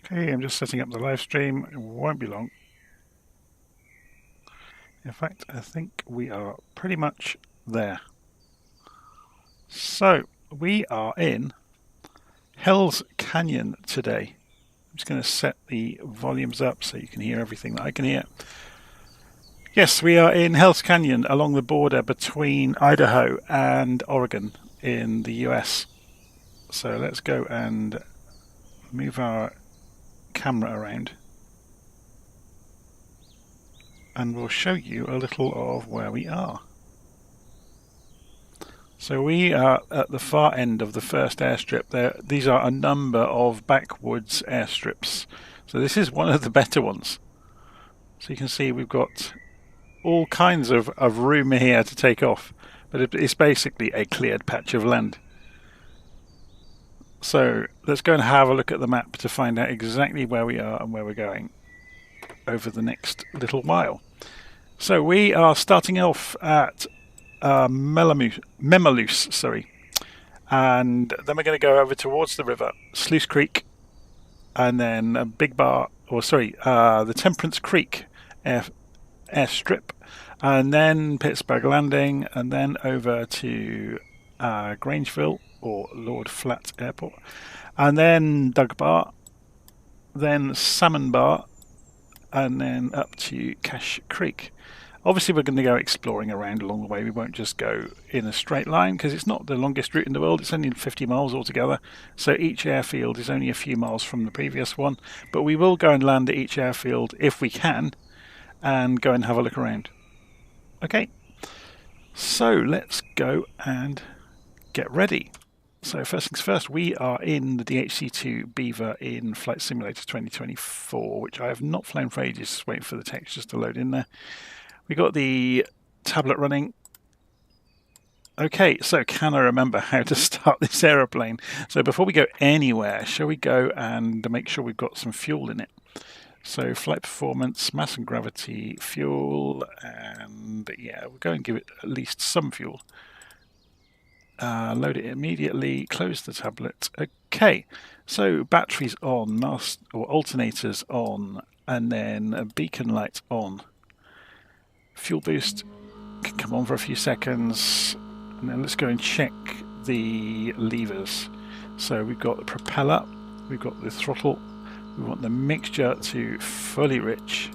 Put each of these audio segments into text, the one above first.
Okay, I'm just setting up the live stream. It won't be long. In fact, I think we are pretty much there. So, we are in Hell's Canyon today. I'm just going to set the volumes up so you can hear everything that I can hear. Yes, we are in Hell's Canyon along the border between Idaho and Oregon in the US. So let's go and move our camera around and we'll show you a little of where we are. So we are at the far end of the first airstrip. These are a number of backwoods airstrips. So this is one of the better ones. So you can see we've got all kinds of room here to take off, but it's basically a cleared patch of land. So let's go and have a look at the map to find out exactly where we are and where we're going over the next little while. So we are starting off at Memaloose, sorry, and then we're going to go over towards the river, Sluice Creek, and then the Temperance Creek airstrip, and then Pittsburgh Landing, and then over to Grangeville or Lord Flat Airport, and then Doug Bar, then Salmon Bar, and then up to Cache Creek. Obviously we're going to go exploring around along the way. We won't just go in a straight line because it's not the longest route in the world. It's only 50 miles altogether. So each airfield is only a few miles from the previous one. But we will go and land at each airfield if we can and go and have a look around. Okay, so let's go and get ready. So first things first, we are in the DHC2 Beaver in Flight Simulator 2024, which I have not flown for ages, just waiting for the textures to load in there. We got the tablet running. Okay, so can I remember how to start this aeroplane? So before we go anywhere, shall we go and make sure we've got some fuel in it? So flight performance, mass and gravity, fuel, and yeah, we'll go and give it at least some fuel. Load it immediately, close the tablet. Okay, so batteries on, alternators on, and then a beacon light on. Fuel boost can come on for a few seconds, and then let's go and check the levers. So we've got the propeller, we've got the throttle, we want the mixture to fully rich.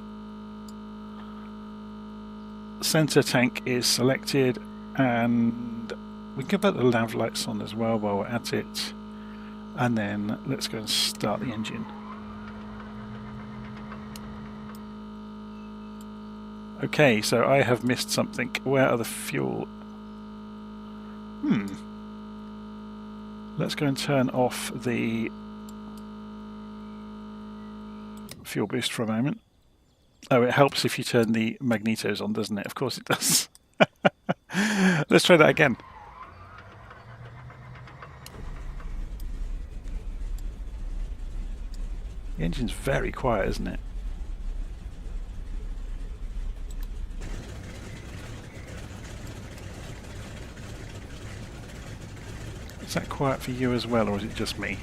Center tank is selected, and we can put the nav lights on as well while we're at it. And then let's go and start the engine. Okay, so I have missed something. Where are the fuel? Let's go and turn off the fuel boost for a moment. Oh, it helps if you turn the magnetos on, doesn't it? Of course it does. Let's try that again. The engine's very quiet, isn't it? Is that quiet for you as well, or is it just me?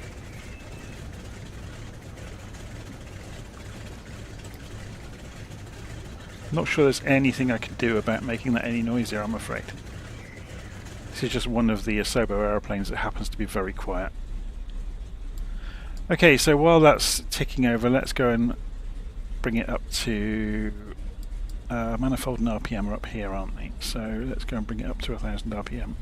I'm not sure there's anything I can do about making that any noisier, I'm afraid. This is just one of the Asobo aeroplanes that happens to be very quiet. Okay, so while that's ticking over, let's go and bring it up to manifold and RPM are up here, aren't they? So let's go and bring it up to 1000 RPM.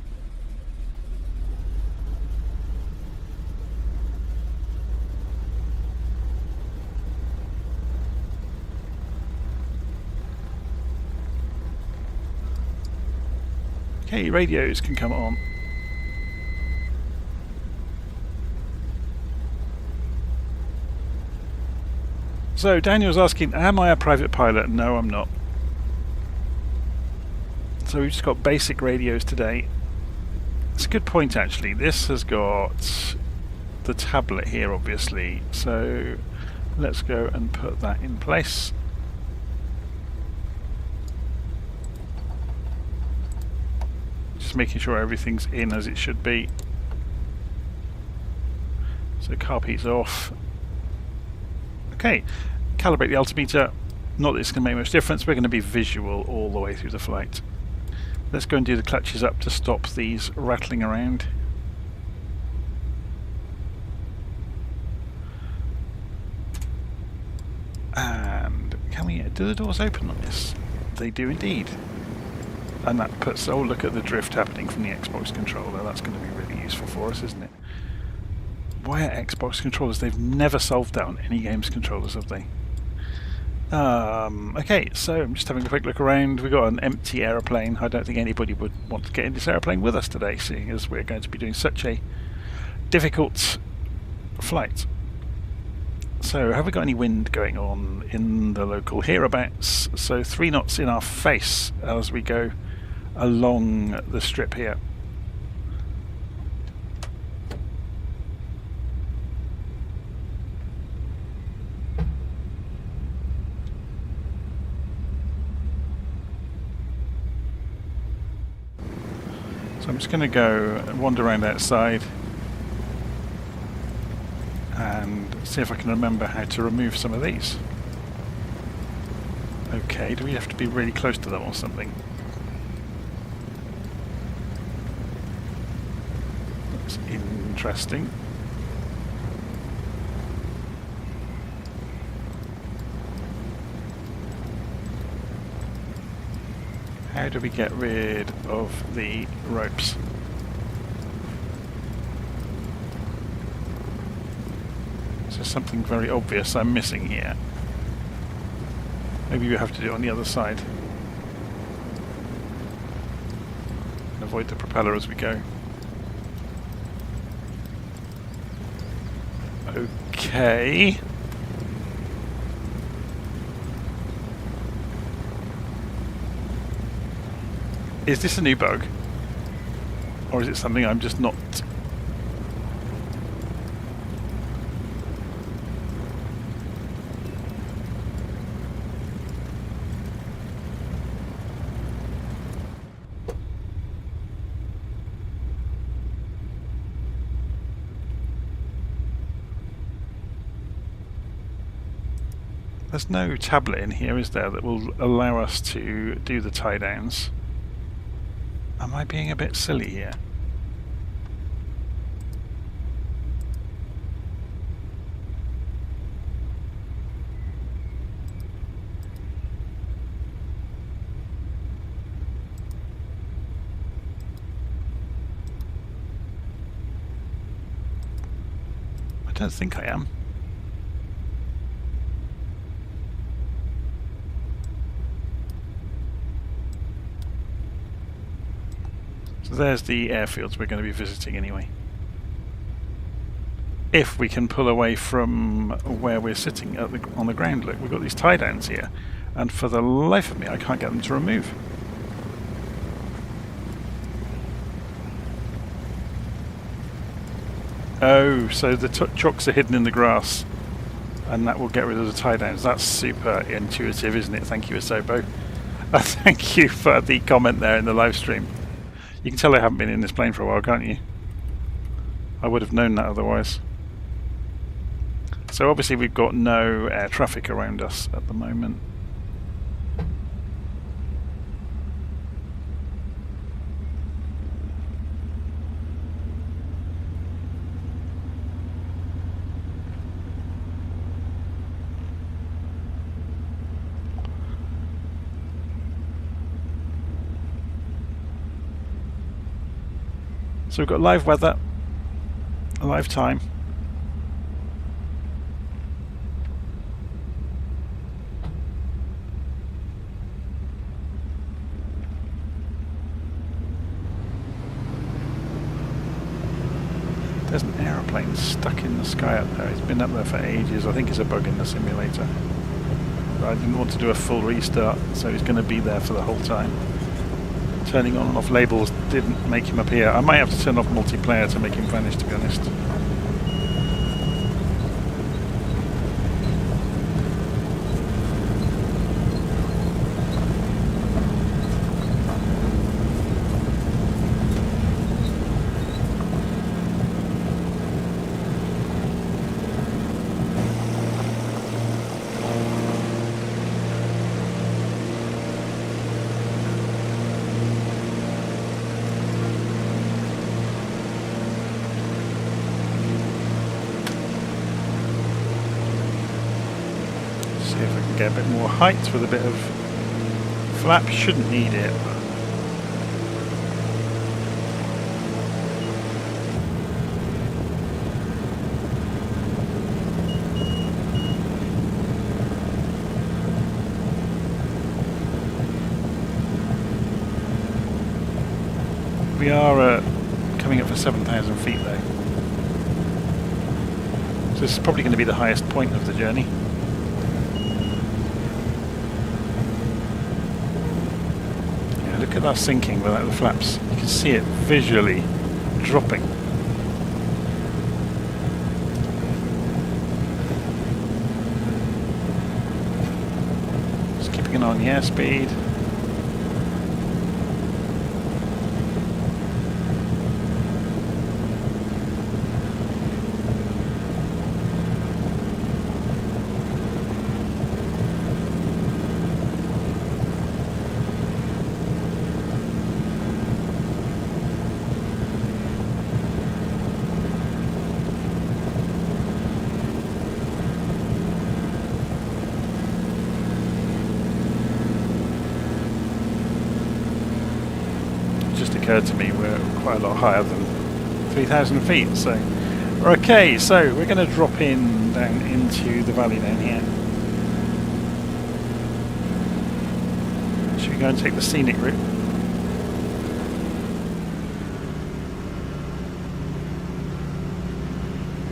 Okay, radios can come on. So Daniel's asking, am I a private pilot? No, I'm not. So we've just got basic radios today. It's a good point actually. This has got the tablet here obviously. So let's go and put that in place. Just making sure everything's in as it should be. So carpeet's off. Okay, calibrate the altimeter. Not that it's going to make much difference, we're going to be visual all the way through the flight. Let's go and do the clutches up to stop these rattling around. And can we do the doors open on this? They do indeed. And that puts, oh, look at the drift happening from the Xbox controller. That's going to be really useful for us, isn't it? Why are Xbox controllers? They've never solved that on any games controllers, have they? Okay, so I'm just having a quick look around. We've got an empty aeroplane. I don't think anybody would want to get in this aeroplane with us today, seeing as we're going to be doing such a difficult flight. So have we got any wind going on in the local hereabouts? So 3 knots in our face as we go along the strip here. So I'm just going to go and wander around outside and see if I can remember how to remove some of these. Okay, do we have to be really close to them or something? That's interesting. How do we get rid of the ropes? Is there something very obvious I'm missing here? Maybe we have to do it on the other side. And avoid the propeller as we go. Okay. Is this a new bug? Or is it something I'm just not... There's no tablet in here, is there, that will allow us to do the tie downs? Am I being a bit silly here? I don't think I am. So there's the airfields we're going to be visiting anyway. If we can pull away from where we're sitting at on the ground. Look, we've got these tie downs here, and for the life of me I can't get them to remove. Oh, so the chocks are hidden in the grass, and that will get rid of the tie downs. That's super intuitive, isn't it? Thank you, Asobo. Thank you for the comment there in the live stream. You can tell I haven't been in this plane for a while, can't you? I would have known that otherwise. So obviously we've got no air traffic around us at the moment. So we've got live weather, live time. There's an aeroplane stuck in the sky up there. It's been up there for ages. I think it's a bug in the simulator. But I didn't want to do a full restart, so he's going to be there for the whole time. Turning on and off labels didn't make him appear. I might have to turn off multiplayer to make him vanish, to be honest. get a bit more height with a bit of flap. Shouldn't need it. We are coming up for 7,000 feet though. So this is probably going to be the highest point of the journey. Yeah, look at that sinking without the flaps. You can see it visually dropping. Just keeping an eye on the airspeed. Occurred to me we're quite a lot higher than 3,000 feet, so okay, so we're going to drop in down into the valley down here. Should we go and take the scenic route?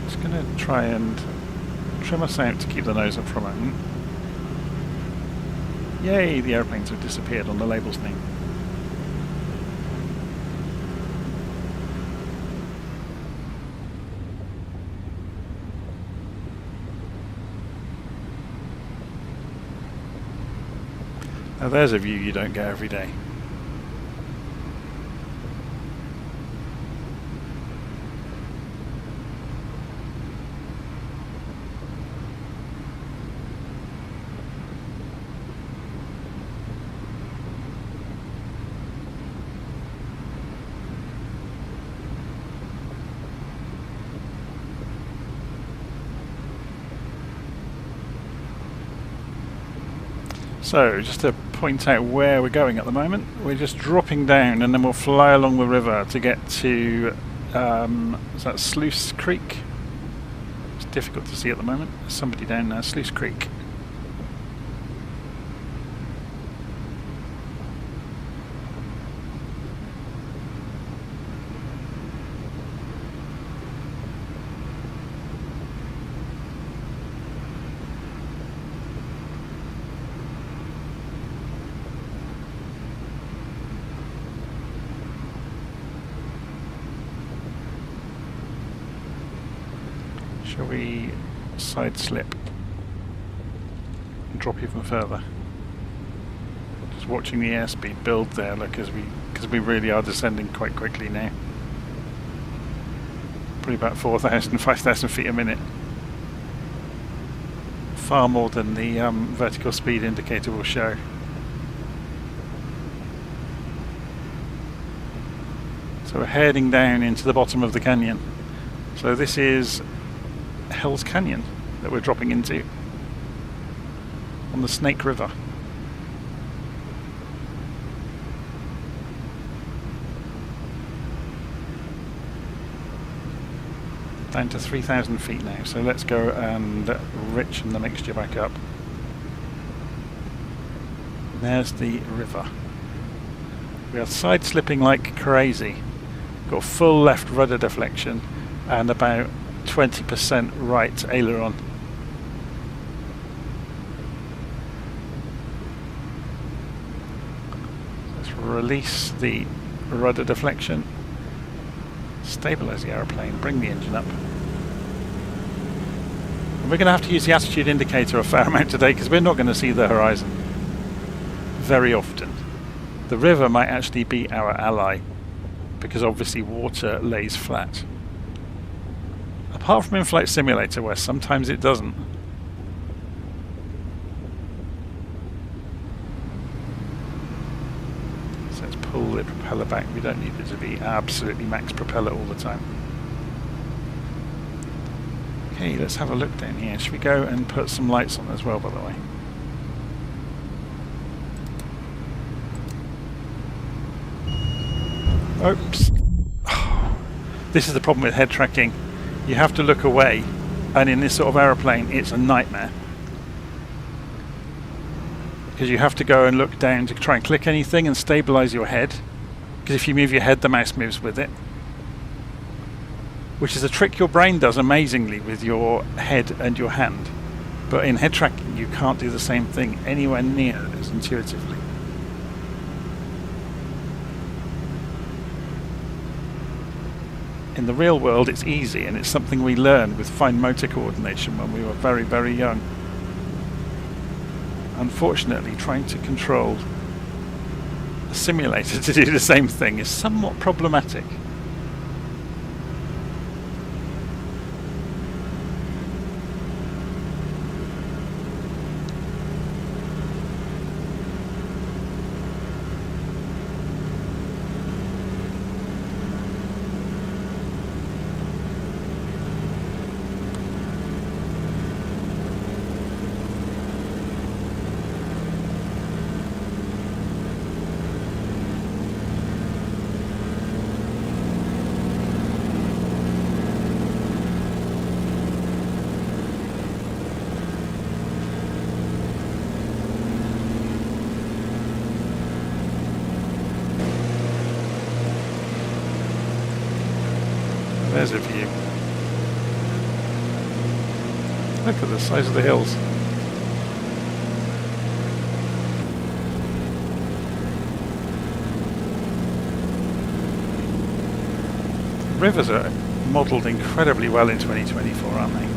Just going to try and trim us out to keep the nose up for a moment. Yay, the airplanes have disappeared on the label's name. Now there's a view you don't get every day. So, just to point out where we're going at the moment, we're just dropping down and then we'll fly along the river to get to, is that Sluice Creek? It's difficult to see at the moment. There's somebody down there, Sluice Creek. Shall we side slip and drop even further? Just watching the airspeed build there, look, because we really are descending quite quickly now. Probably about 4,000, 5,000 feet a minute. Far more than the vertical speed indicator will show. So we're heading down into the bottom of the canyon. So this is Hell's Canyon that we're dropping into on the Snake River. Down to 3,000 feet now, so let's go and richen the mixture back up. There's the river. We are side slipping like crazy. Got full left rudder deflection and about 20% right aileron. Let's release the rudder deflection, stabilize the aeroplane, bring the engine up. And we're going to have to use the attitude indicator a fair amount today because we're not going to see the horizon very often. The river might actually be our ally because obviously water lays flat. Apart from in-flight simulator where sometimes it doesn't. So let's pull the propeller back. We don't need it to be absolutely max propeller all the time. Okay, let's have a look down here. Should we go and put some lights on as well, by the way? Oops. This is the problem with head tracking. You have to look away, and in this sort of aeroplane it's a nightmare. Because you have to go and look down to try and click anything and stabilise your head. Because if you move your head, the mouse moves with it. Which is a trick your brain does amazingly with your head and your hand. But in head tracking you can't do the same thing anywhere near as intuitively. In the real world it's easy, and it's something we learn with fine motor coordination when we were very, very young. Unfortunately, trying to control a simulator to do the same thing is somewhat problematic. There's a view. Look at the size of the hills. Rivers are modelled incredibly well in 2024, aren't they?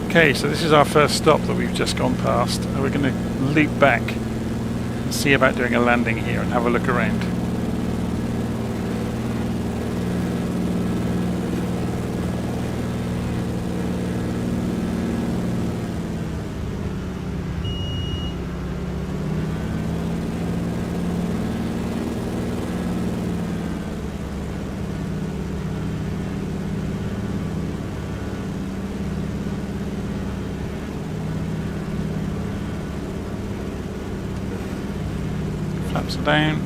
Okay, so this is our first stop that we've just gone past, and we're going to loop back and see about doing a landing here and have a look around. Flaps are down.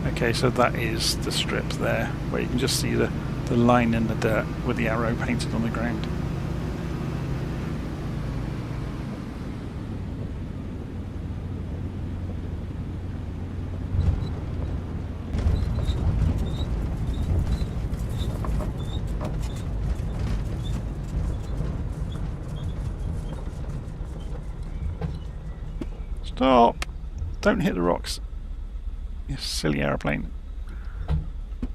Okay, so that is the strip there, where you can just see the line in the dirt with the arrow painted on the ground. Stop! Don't hit the rocks. You silly aeroplane.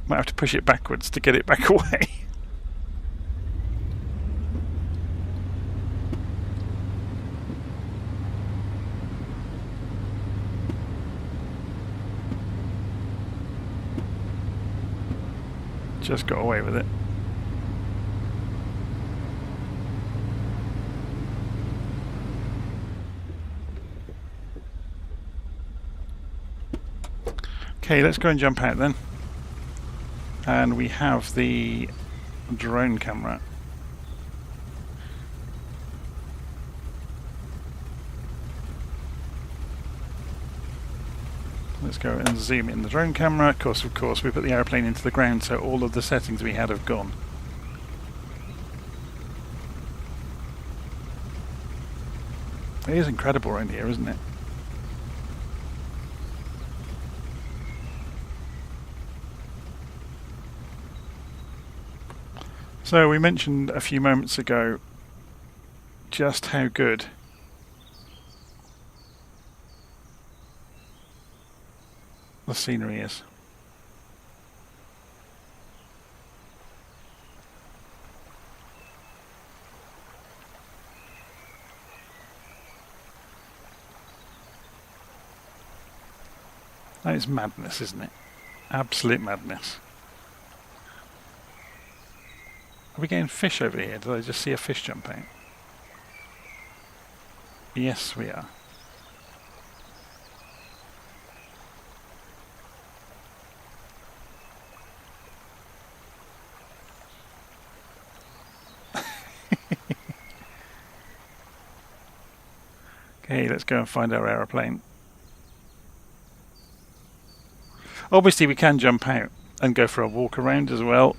Might have to push it backwards to get it back away. Just got away with it. Okay, let's go and jump out then. And we have the drone camera. Let's go and zoom in the drone camera. Of course, we put the airplane into the ground, so all of the settings we had have gone. It is incredible around here, isn't it? So we mentioned a few moments ago just how good the scenery is. That is madness, isn't it? Absolute madness. Are we getting fish over here? Did I just see a fish jump out? Yes, we are. Okay, let's go and find our aeroplane. Obviously we can jump out and go for a walk around as well.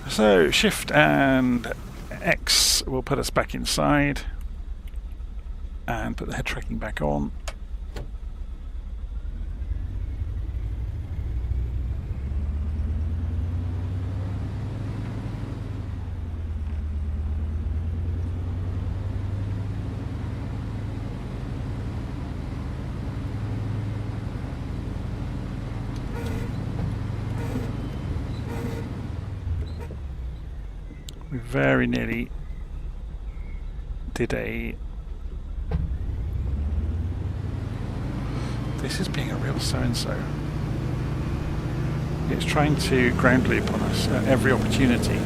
So Shift and X will put us back inside and put the head tracking back on. We very nearly did a... This is being a real so-and-so. It's trying to ground loop on us at every opportunity.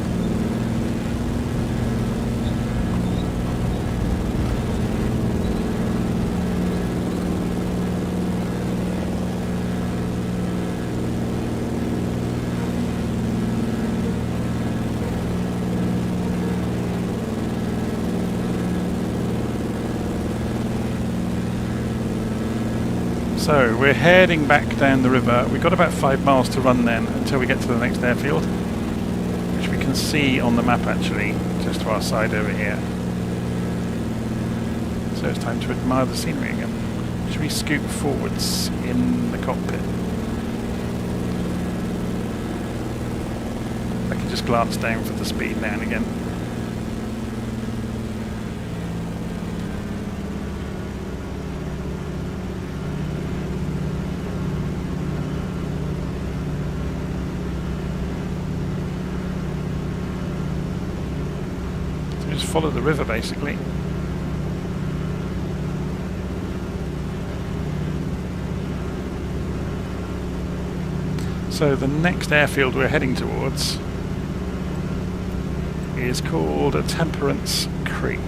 So we're heading back down the river. We've got about 5 miles to run then until we get to the next airfield, which we can see on the map actually, just to our side over here. So it's time to admire the scenery again. Should we scoot forwards in the cockpit? I can just glance down for the speed now and again. Just follow the river basically. So the next airfield we're heading towards is called Temperance Creek.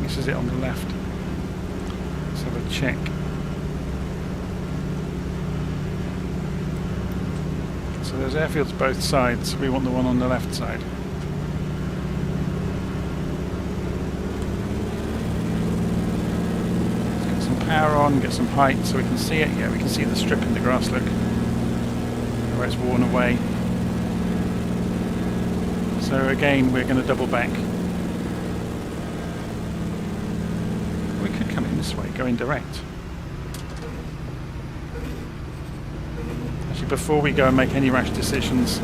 This is it on the left. Let's have a check. So there's airfields both sides. We want the one on the left side. Let's get some power on, get some height so we can see it. Yeah, we can see the strip in the grass, look. Where it's worn away. So again, we're going to double back. This way, going direct. Actually, before we go and make any rash decisions,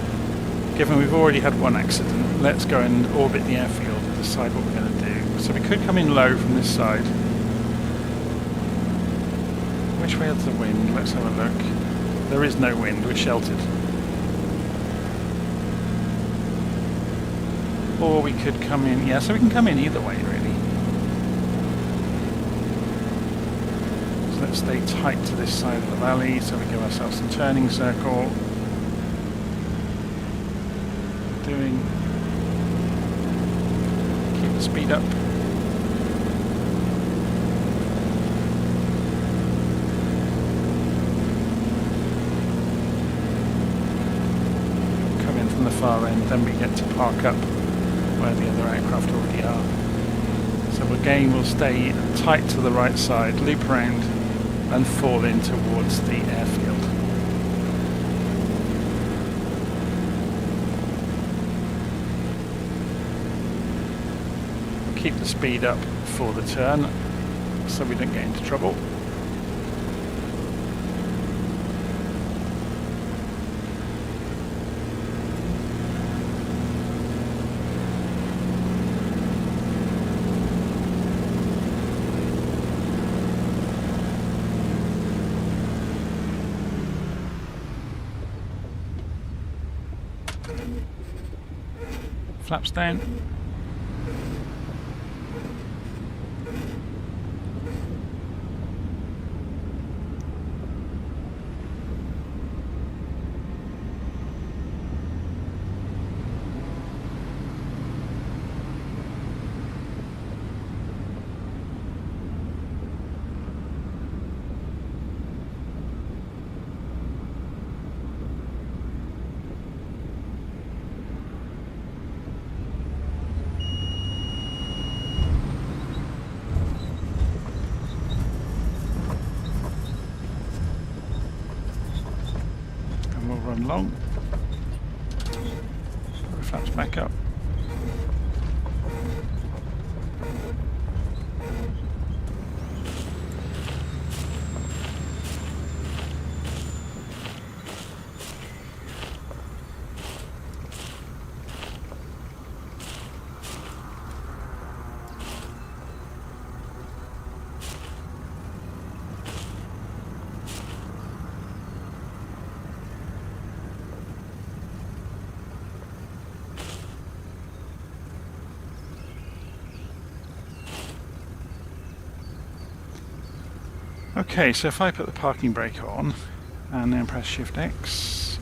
given we've already had one accident, let's go and orbit the airfield and decide what we're going to do. So we could come in low from this side. Which way is the wind? Let's have a look. There is no wind, we're sheltered. Or we could come in, yeah, so we can come in either way really. So let's stay tight to this side of the valley so we give ourselves some turning circle. Keep the speed up. Come in from the far end, then we get to park up where the other aircraft already are. So again we'll stay tight to the right side, loop around and fall in towards the airfield. Keep the speed up for the turn so we don't get into trouble. Flaps down. Long. Flaps back up. Okay, so if I put the parking brake on and then press Shift X,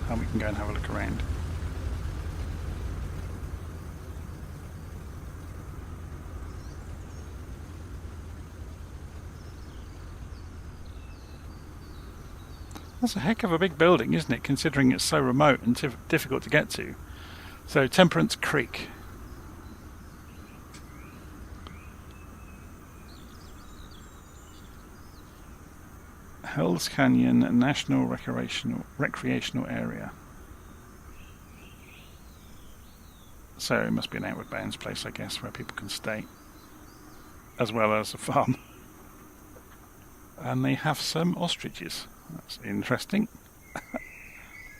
and we can go and have a look around. That's a heck of a big building, isn't it, considering it's so remote and difficult to get to. So Temperance Creek. Hells Canyon National Recreational Area. So it must be an outward bounds place, I guess, where people can stay, as well as a farm. And they have some ostriches. That's interesting.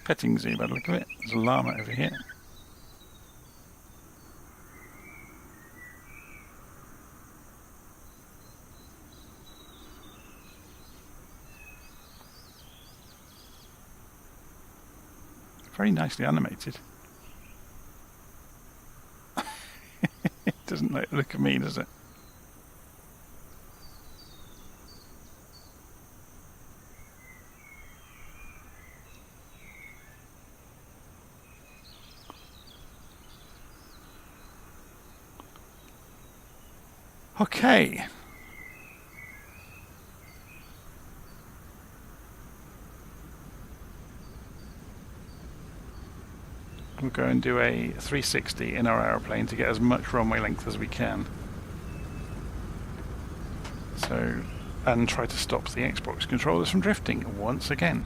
Petting zoo by the look of it. There's a llama over here. Very nicely animated. It doesn't look at me, does it? Okay. We'll go and do a 360 in our aeroplane to get as much runway length as we can. So, and try to stop the Xbox controllers from drifting once again.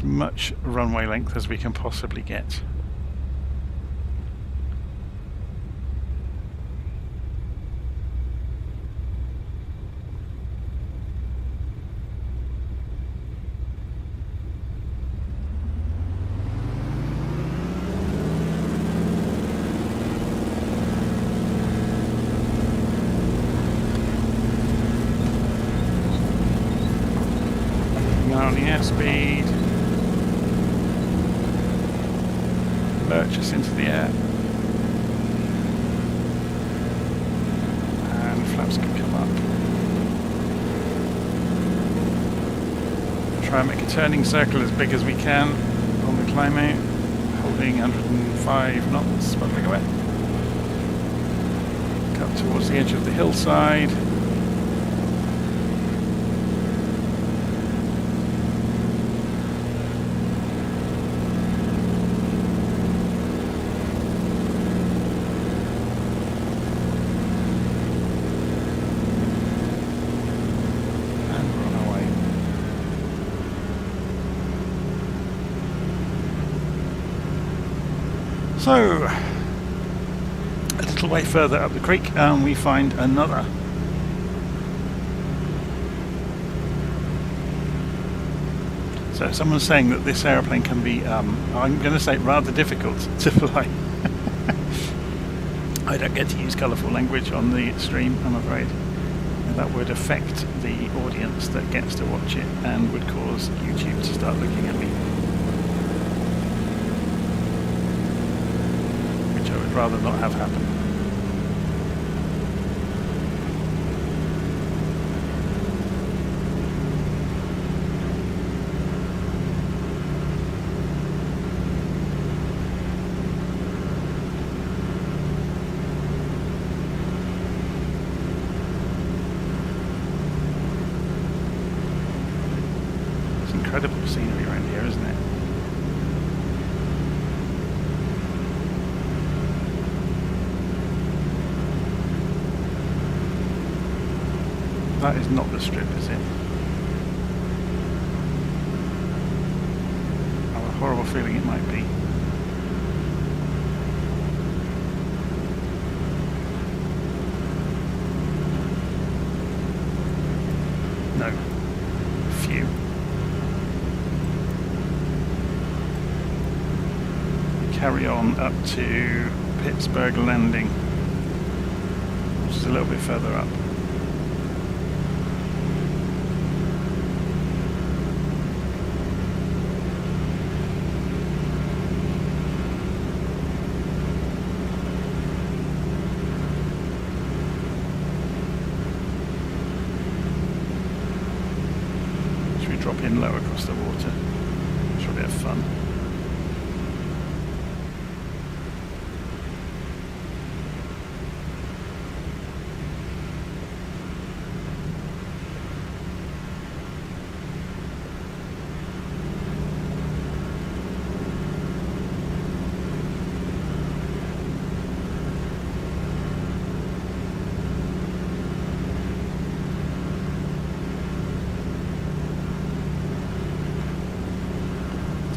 as much runway length as we can possibly get. On the airspeed, lurch us into the air, and flaps can come up. Try and make a turning circle as big as we can on the climb out, holding 105 knots, bubbling away. Cut towards the edge of the hillside. So, a little way further up the creek, we find another. So someone's saying that this aeroplane can be, I'm going to say, rather difficult to fly. I don't get to use colourful language on the stream, I'm afraid. And that would affect the audience that gets to watch it and would cause YouTube to start looking at me. Rather not have happen. It's incredible scenery around here, isn't it? That is not the strip, is it? I have a horrible feeling it might be. No. Phew. Carry on up to Pittsburgh Landing, which is a little bit further up. Drop in low across the water. It's a bit of fun.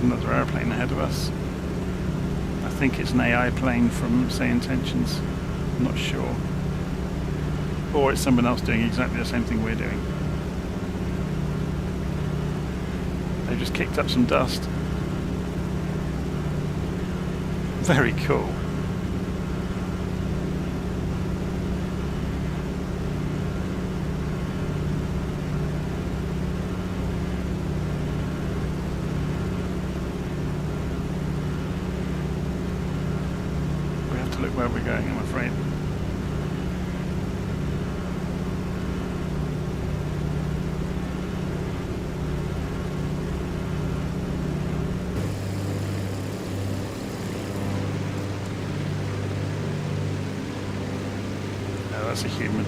Another airplane ahead of us. I think it's an AI plane from SayIntentions. I'm not sure. Or it's someone else doing exactly the same thing we're doing. They just kicked up some dust. Very cool. Look where we're going, I'm afraid. Oh, that's a human.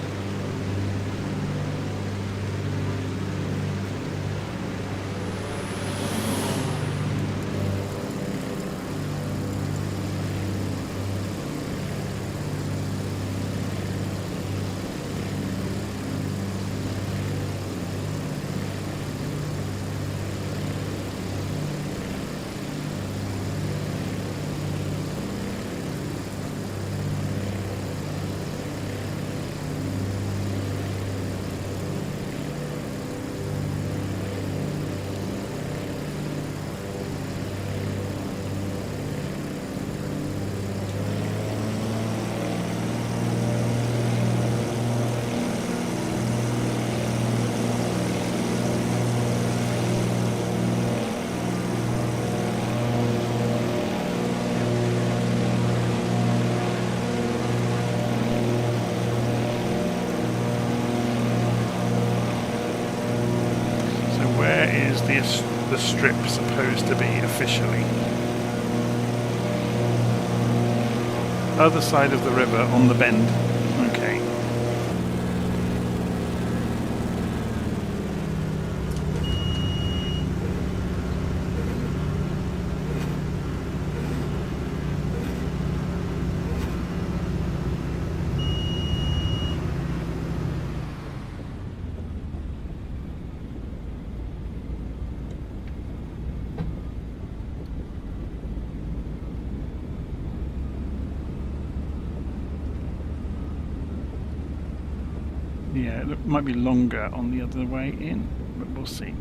is the strip supposed to be officially? Other side of the river on the bend. Okay. Yeah, it might be longer on the other way in, but we'll see.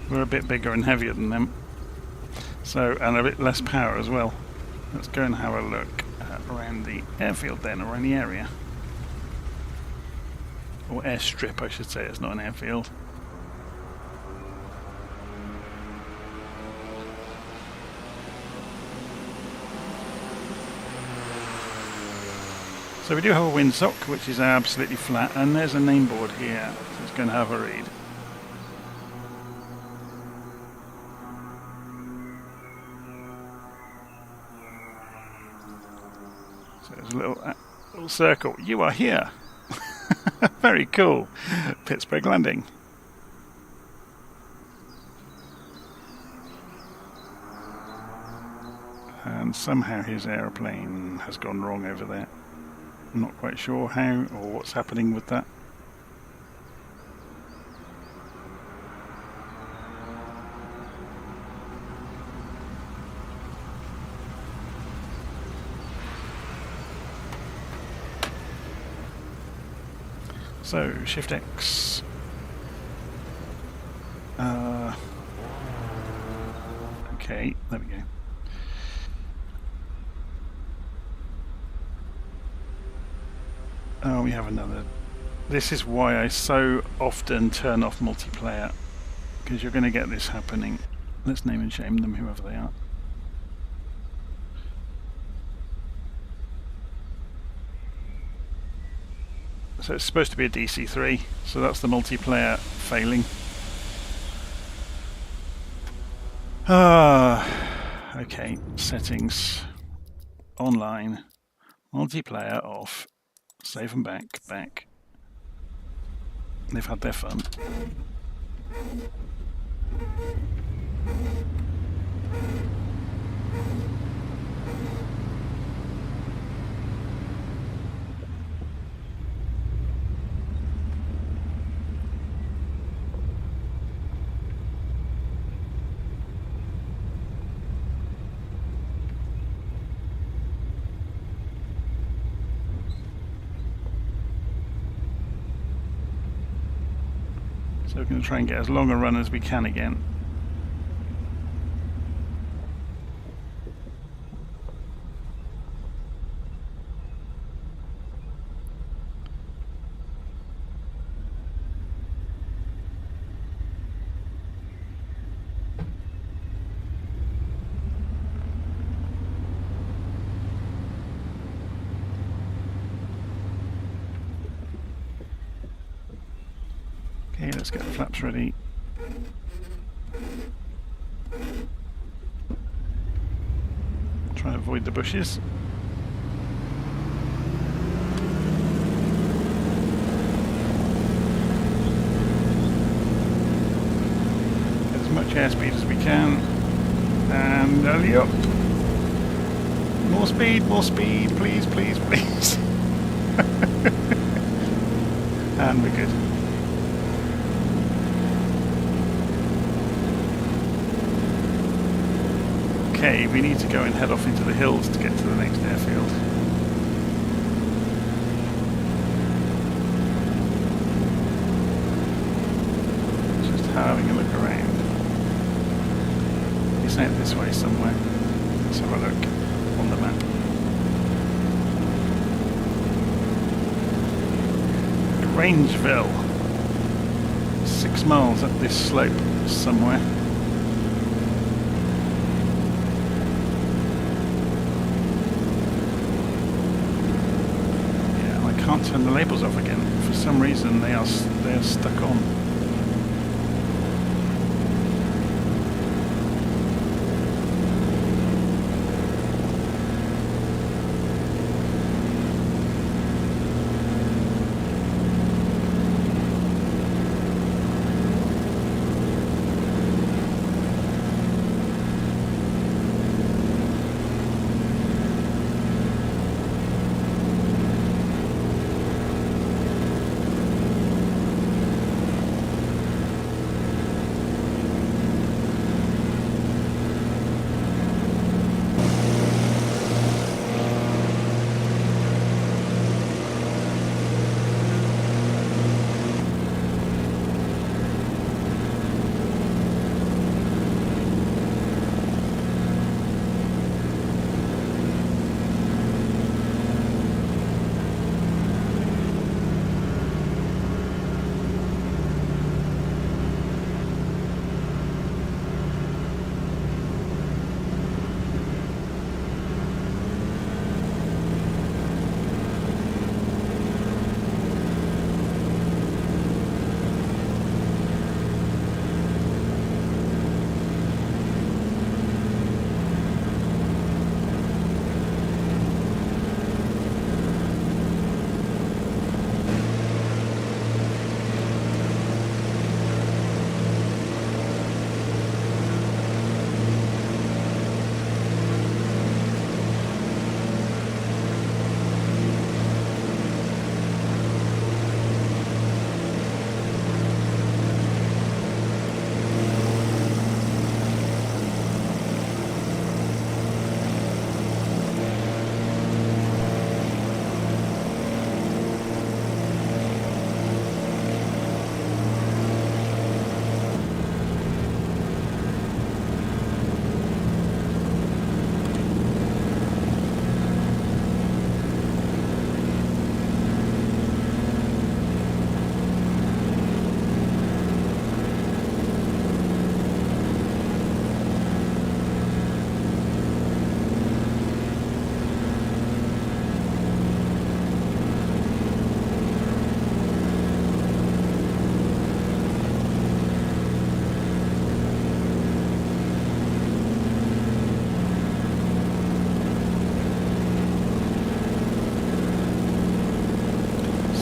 We're a bit bigger and heavier than them, so, and a bit less power as well. Let's go and have a look around the airfield then, around the area. Or airstrip, I should say, it's not an airfield. So we do have a windsock, which is absolutely flat, and there's a name board here, so it's going to have a read. So there's a little circle. You are here. Very cool. Pittsburgh landing. And somehow his aeroplane has gone wrong over there. I'm not quite sure how or what's happening with that. So, Shift X. Okay, there we go. Oh, we have another. This is why I so often turn off multiplayer, because you're going to get this happening. Let's name and shame them, whoever they are. So it's supposed to be a DC3, so that's the multiplayer failing. Okay, settings, online, multiplayer off, save and back. They've had their fun. So we're going to try and get as long a run as we can again. Okay, let's get the flaps ready. Try and avoid the bushes. Get as much airspeed as we can. And alley up. More speed, please, please, please. And we're good. Okay, we need to go and head off into the hills to get to the next airfield. look around. It's out this way somewhere. Let's have a look on the map. Grangeville. 6 miles up this slope somewhere. Yeah, I can't turn the labels off again. For some reason they are stuck on.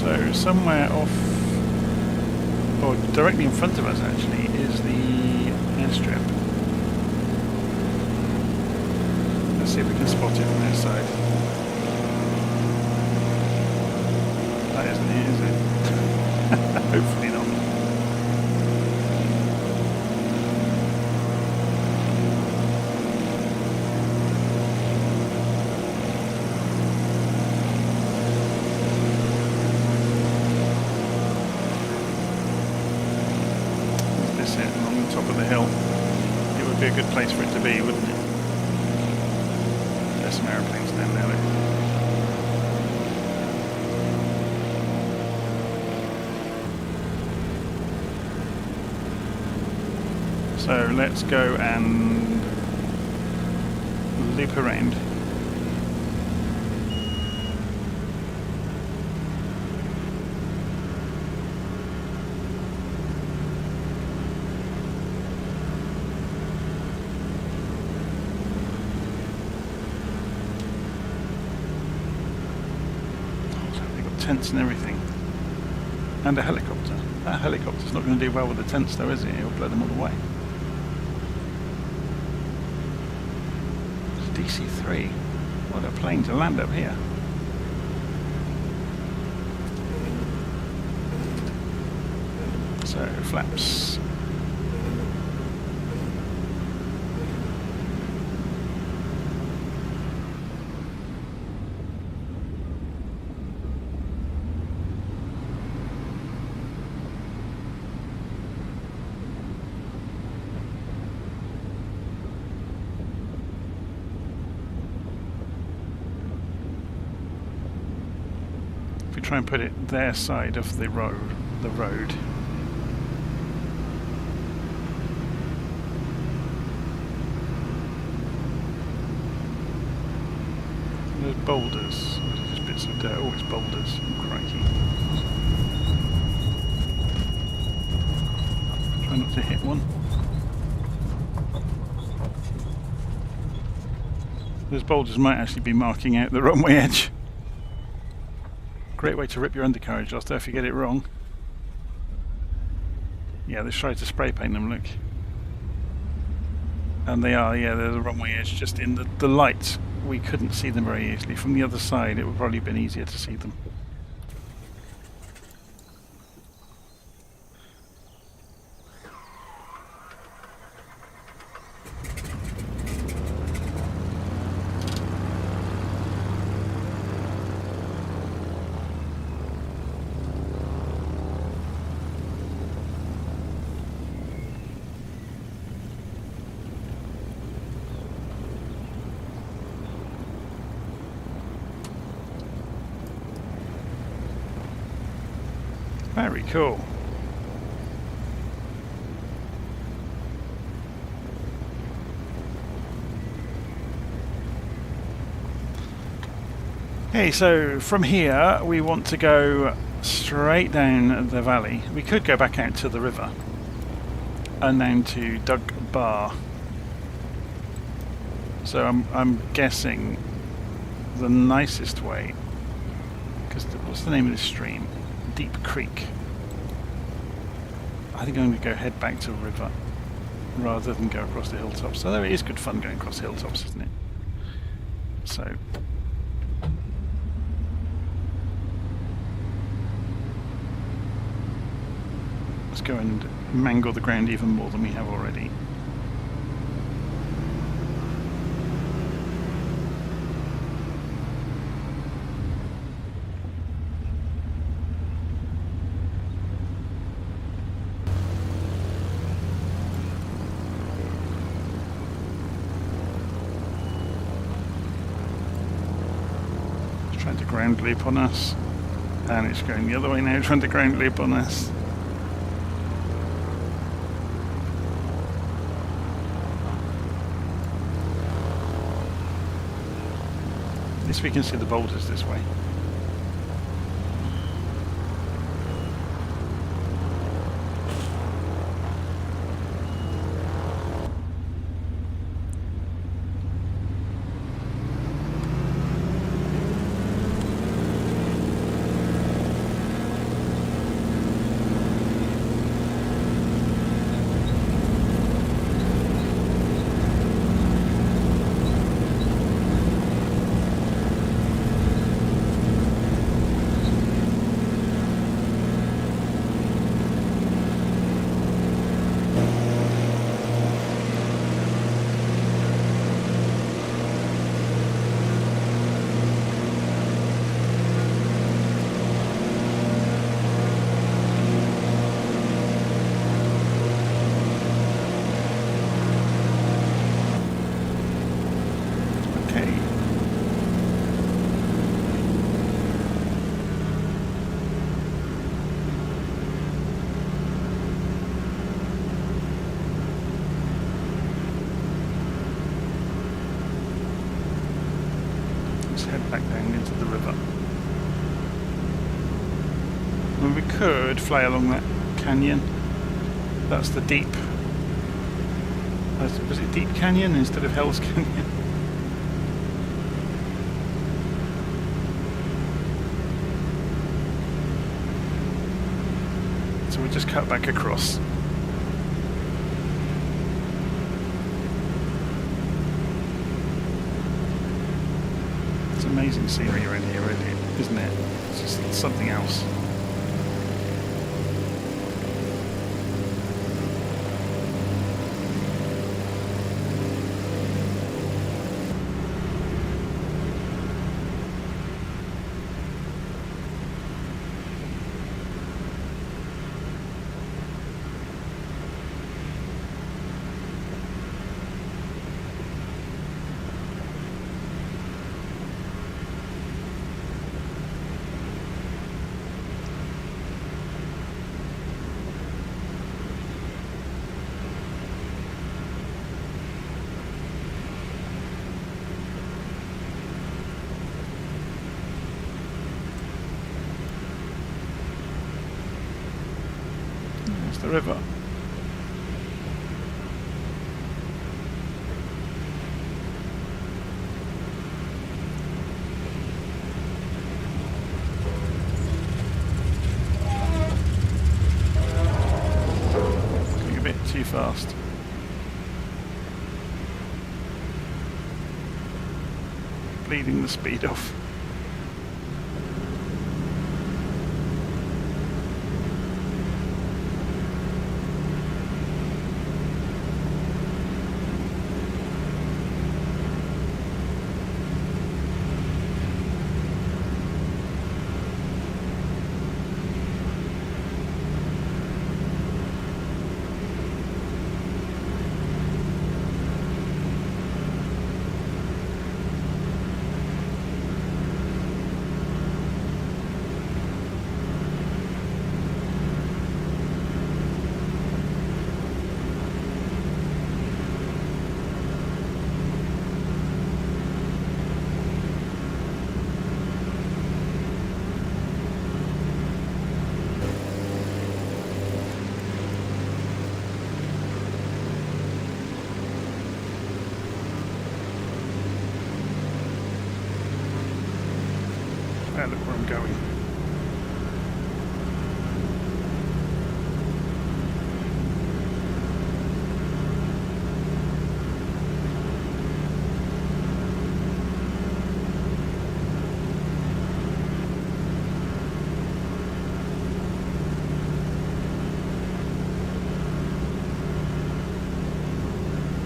So somewhere off, or directly in front of us actually, is the airstrip. Let's see if we can spot it from this side. That isn't it, is it? Hopefully not. Top of the hill. It would be a good place for it to be, wouldn't it? There's some aeroplanes down there. So let's go and loop around. Tents and everything, and a helicopter. That helicopter's not going to do well with the tents though, is it? It'll blow them all away. It's DC-3. What a plane to land up here. So flaps. try and put it their side of the road. There's boulders. Or is it just bits of dirt? Oh, it's boulders. Crikey. Try not to hit one. Those boulders might actually be marking out the runway edge. Great way to rip your undercarriage off though if you get it wrong. Yeah, they tried to spray paint them, look. And they are, yeah, there's a runway edge just in the light. We couldn't see them very easily. From the other side, it would probably have been easier to see them. Very cool. Okay, so from here we want to go straight down the valley. We could go back out to the river and down to Dug Bar. So I'm guessing the nicest way, because what's the name of this stream? Deep Creek. I think I'm going to go head back to the river rather than go across the hilltops. Although it is good fun going across hilltops, isn't it? So let's go and mangle the ground even more than we have already. Trying to ground loop on us, and it's going the other way now, trying to ground loop on us. At least we can see the boulders this way. Head back down into the river. And we could fly along that canyon. That's the deep. Was it Deep Canyon instead of Hell's Canyon? So we'll just cut back across. Amazing scenery around here, really, isn't it? It's just something else. There's the river. Going a bit too fast. Bleeding the speed off. Look where I'm going.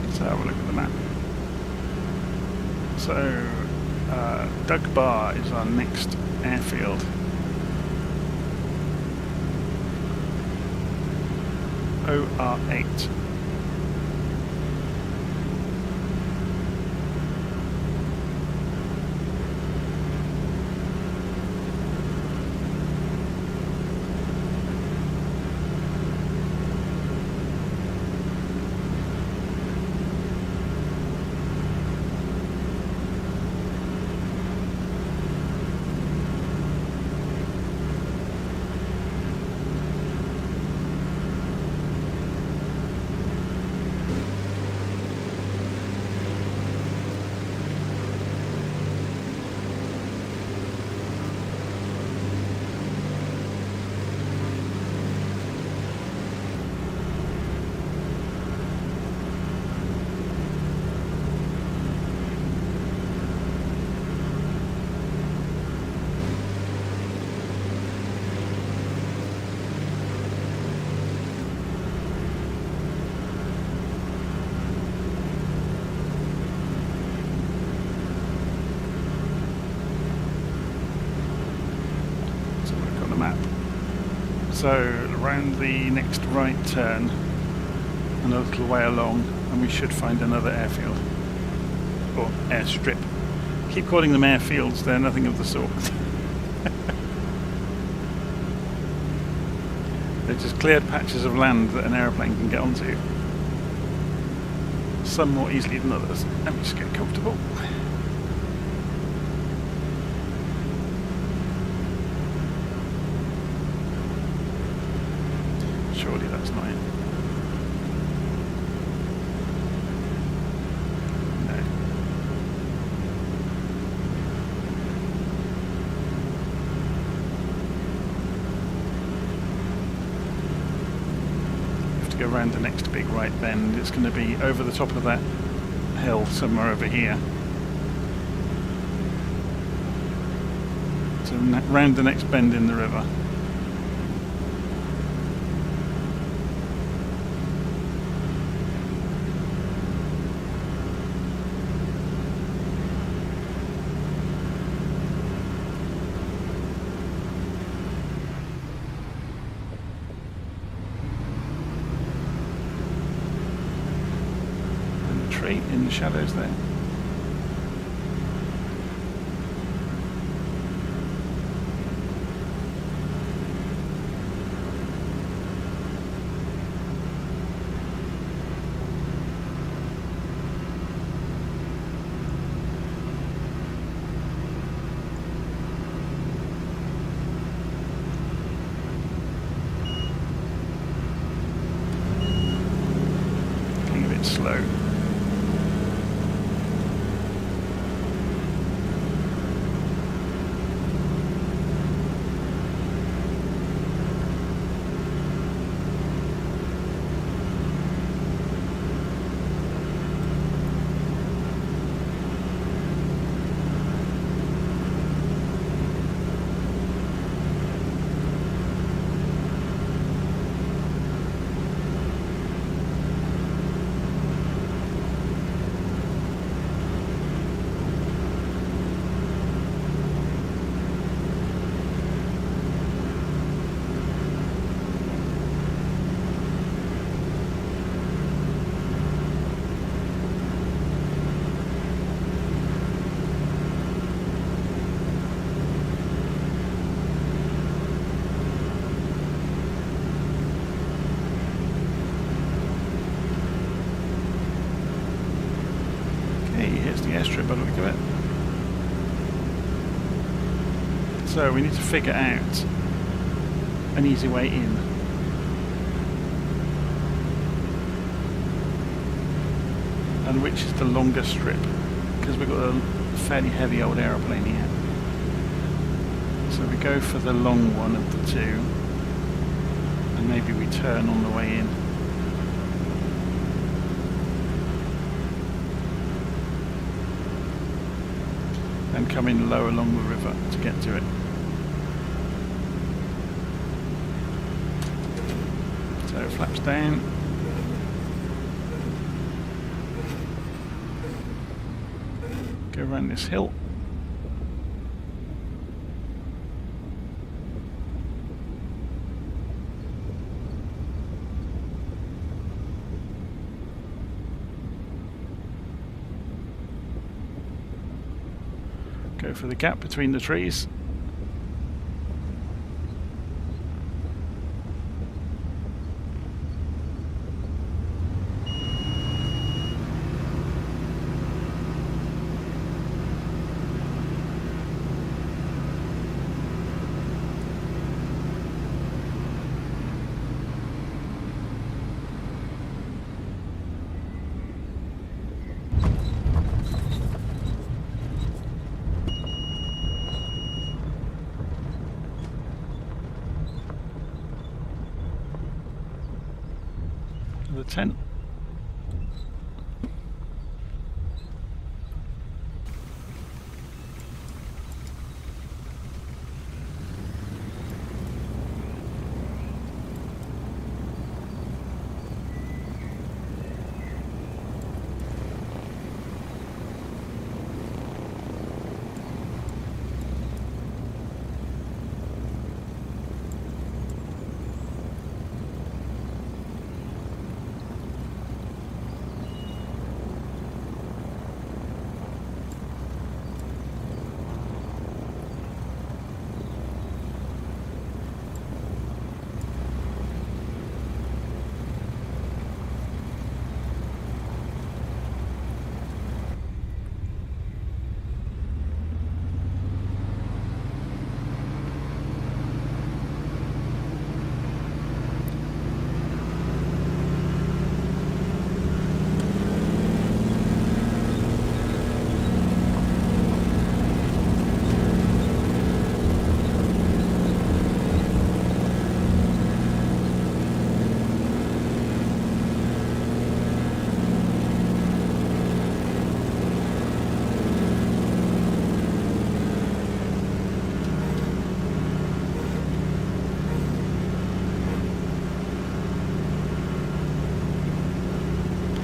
Let's have a look at the map. So, Doug Bar is our next airfield. OR8. So around the next right turn and a little way along and we should find another airfield or airstrip. Keep calling them airfields, they're nothing of the sort. They're just cleared patches of land that an aeroplane can get onto. Some more easily than others. Let me just get comfortable. Surely that's not it. No. Have to go around the next big right bend. It's going to be over the top of that hill somewhere over here. So round the next bend in the river. In the shadows there. bit slow. Here's the airstrip by the look of it. So we need to figure out an easy way in. And which is the longer strip, because we've got a fairly heavy old aeroplane here. So we go for the long one of the two, and maybe we turn on the way in. And come in low along the river to get to it. So flaps down. Go around this hill. Go for the gap between the trees. The tent.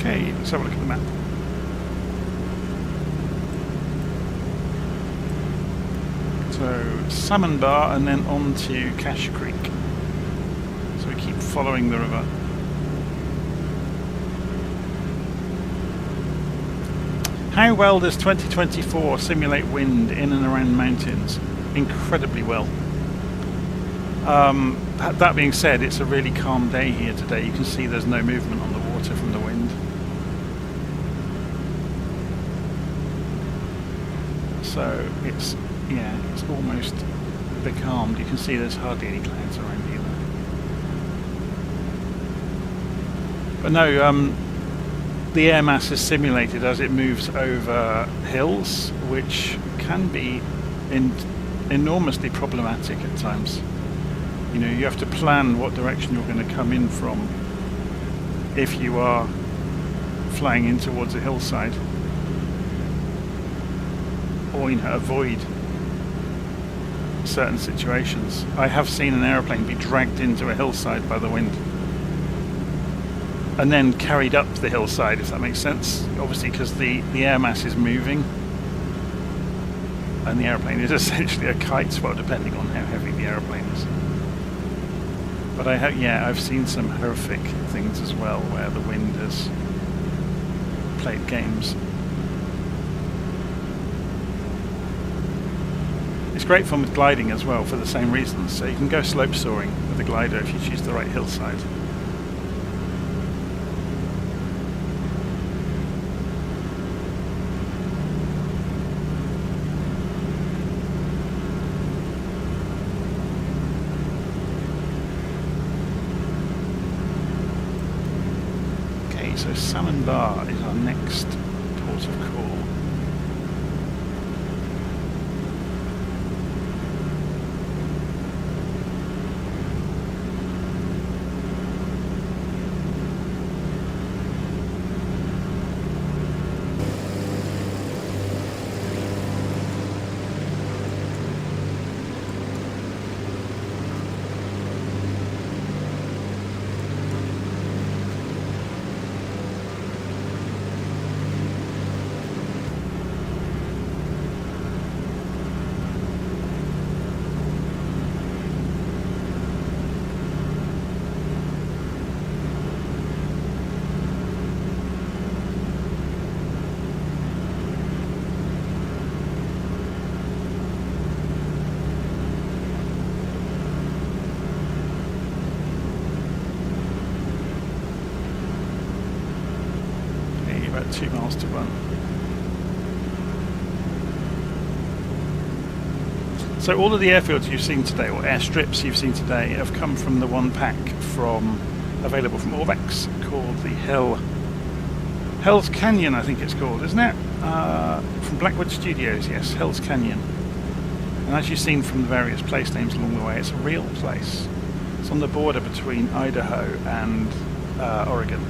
Okay, let's have a look at the map. So Salmon Bar and then on to Cache Creek. So we keep following the river. How well does 2024 simulate wind in and around mountains? Incredibly well. That being said, it's a really calm day here today. You can see there's no movement on the water from the wind. So it's almost becalmed. You can see there's hardly any clouds around either. But no, the air mass is simulated as it moves over hills, which can be enormously problematic at times. You know, you have to plan what direction you're going to come in from if you are flying in towards a hillside, or, you know, avoid certain situations. I have seen an aeroplane be dragged into a hillside by the wind and then carried up the hillside, if that makes sense. Obviously, because the air mass is moving and the aeroplane is essentially a kite, well, depending on how heavy the aeroplane is. But I've seen some horrific things as well where the wind has played games. It's great fun with gliding as well for the same reasons. So you can go slope soaring with a glider if you choose the right hillside. Okay, so Salmon Bar is our next port of call. About 2 miles to run. So all of the airfields you've seen today, or airstrips you've seen today, have come from the one pack available from Orbx called the Hell's Canyon, I think it's called, isn't it? From Blackwood Studios, yes, Hell's Canyon. And as you've seen from the various place names along the way, it's a real place. It's on the border between Idaho and Oregon.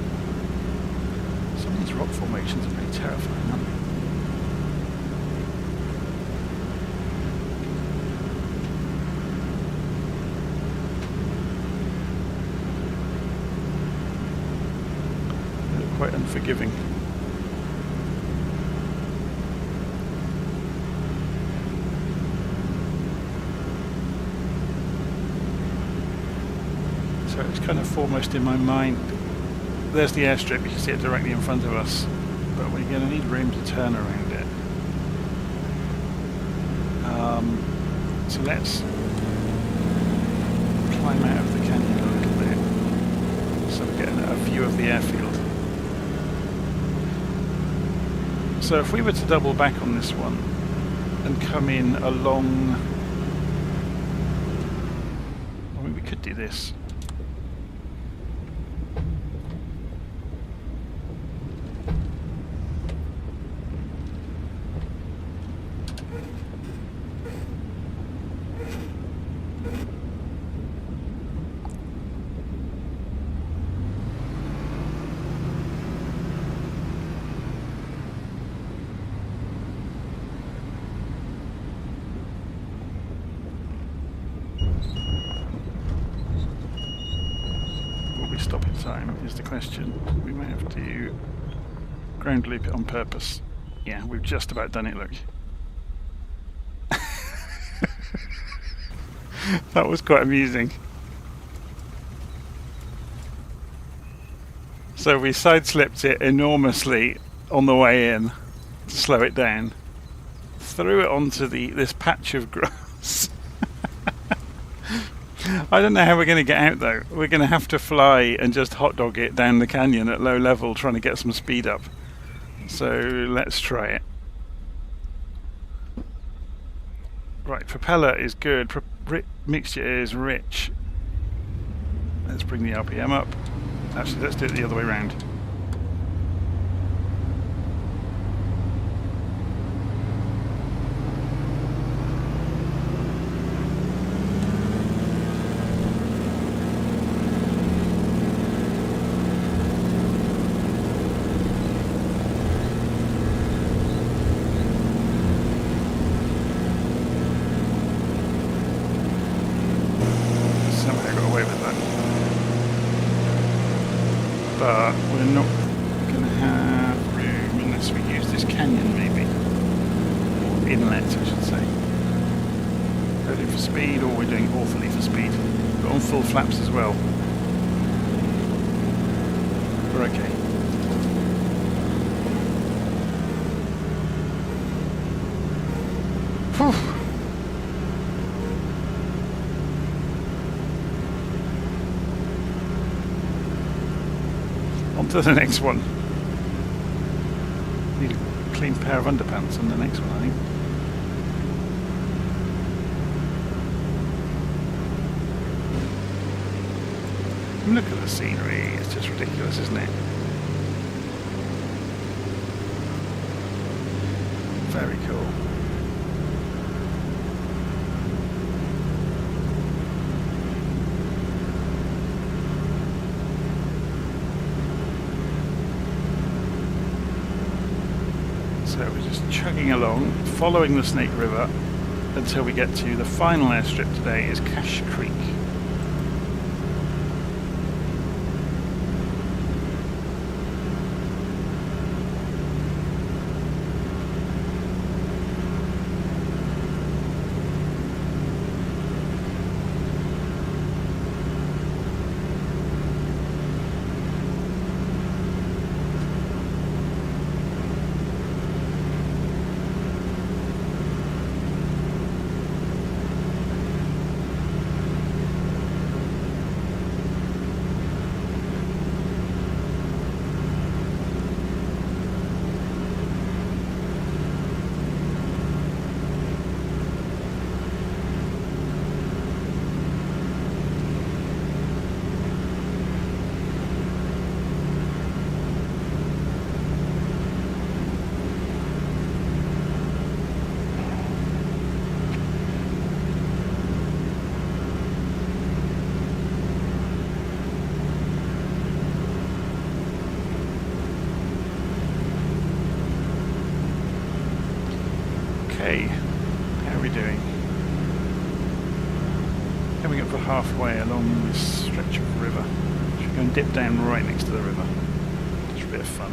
Some of these rock formations are pretty terrifying, aren't they? They look quite unforgiving. So it's kind of foremost in my mind. There's the airstrip, you can see it directly in front of us, but we're going to need room to turn around it. So let's climb out of the canyon a little bit so we get a view of the airfield. So if we were to double back on this one and come in along, I mean, we could do this. Stop in time is the question. We may have to ground loop it on purpose. Yeah, we've just about done it, look. That was quite amusing. So we side-slipped it enormously on the way in to slow it down, threw it onto this patch of grass. I don't know how we're going to get out though. We're going to have to fly and just hot dog it down the canyon at low level, trying to get some speed up. So let's try it. Right, propeller is good. Mixture is rich. Let's bring the RPM up. Actually, let's do it the other way around. inlet, I should say. Loading for speed, or we're doing awfully for speed. But on full flaps as well. We're okay. Whew. On to the next one. Need a clean pair of underpants on the next one, I think. Look at the scenery, it's just ridiculous, isn't it? Very cool. So we're just chugging along, following the Snake River until we get to the final airstrip today is Cache Creek. Okay, how are we doing? Coming up for halfway along this stretch of river. Should go and dip down right next to the river. Just a bit of fun.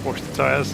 Wash the tyres.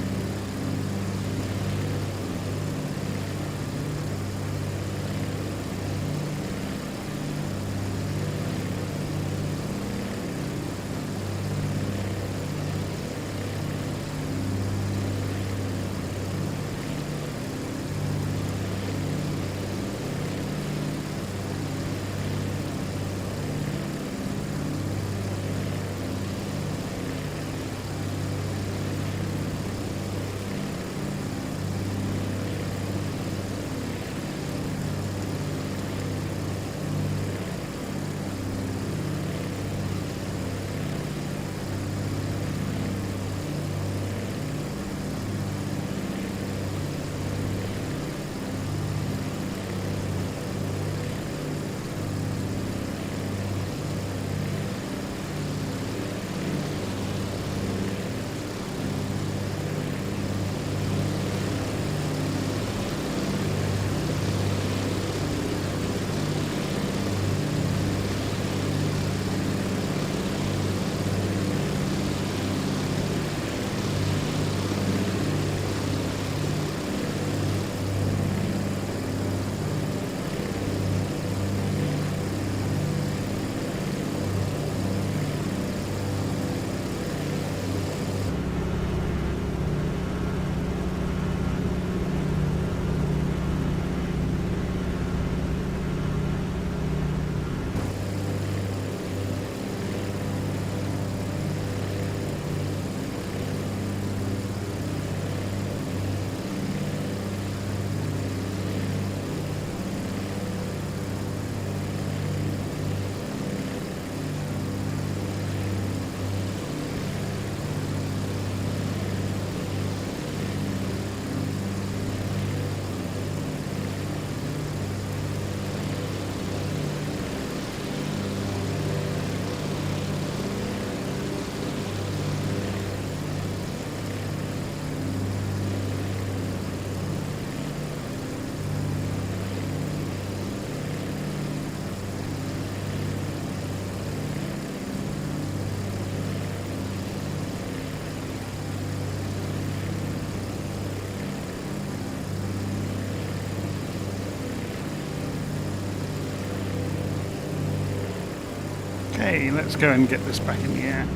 Okay, let's go and get this back in the air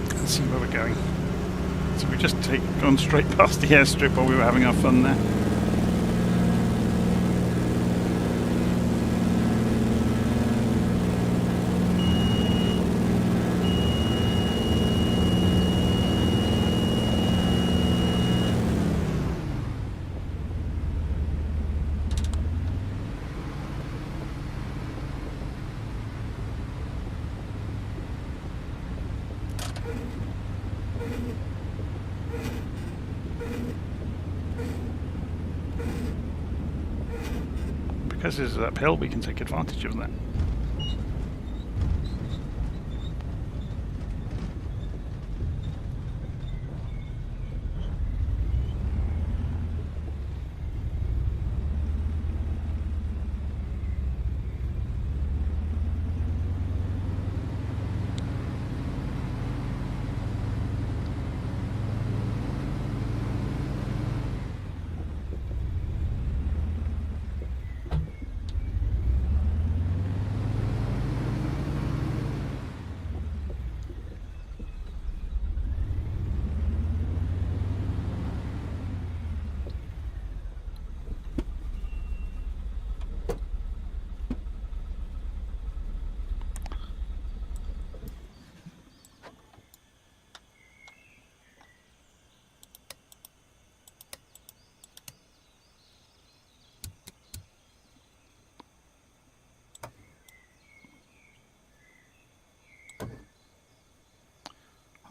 and see where we're going. So we've just gone straight past the airstrip while we were having our fun there. Because this is uphill, we can take advantage of that.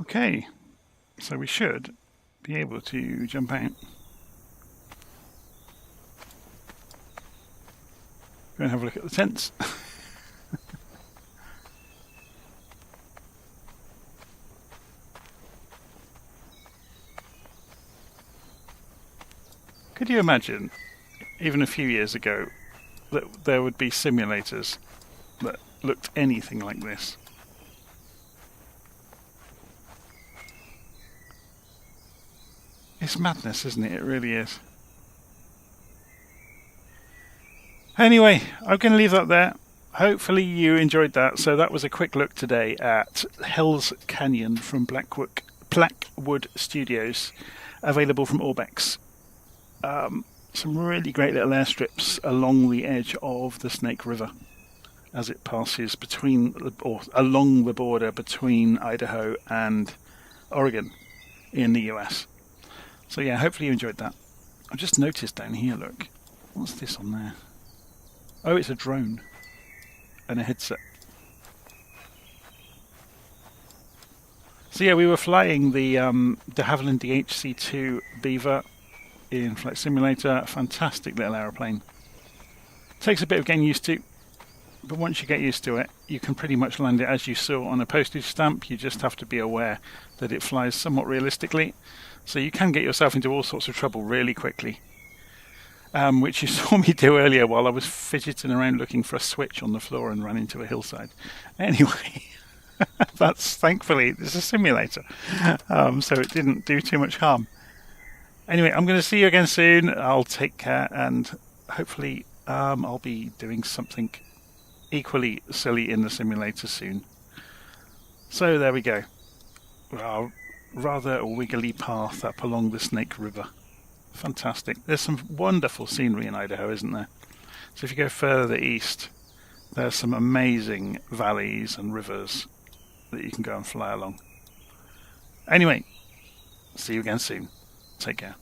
Okay, so we should be able to jump out. Go and have a look at the tents. Could you imagine, even a few years ago, that there would be simulators that looked anything like this? It's madness, isn't it? It really is. Anyway, I'm going to leave that there. Hopefully you enjoyed that. So that was a quick look today at Hell's Canyon from Blackwood Studios, available from Orbx. Some really great little airstrips along the edge of the Snake River as it passes along the border between Idaho and Oregon in the US. So yeah, hopefully you enjoyed that. I've just noticed down here, look. What's this on there? Oh, it's a drone and a headset. So yeah, we were flying the DeHavilland DHC2 Beaver in Flight Simulator. Fantastic little aeroplane. Takes a bit of getting used to, but once you get used to it, you can pretty much land it as you saw on a postage stamp. You just have to be aware that it flies somewhat realistically. So you can get yourself into all sorts of trouble really quickly, which you saw me do earlier while I was fidgeting around looking for a switch on the floor and ran into a hillside. Anyway, that's thankfully it's a simulator, so it didn't do too much harm. Anyway, I'm going to see you again soon. I'll take care, and hopefully I'll be doing something equally silly in the simulator soon. So there we go. Rather wiggly path up along the Snake River. Fantastic. There's some wonderful scenery in Idaho, isn't there? So if you go further east, there's some amazing valleys and rivers that you can go and fly along. Anyway, see you again soon. Take care.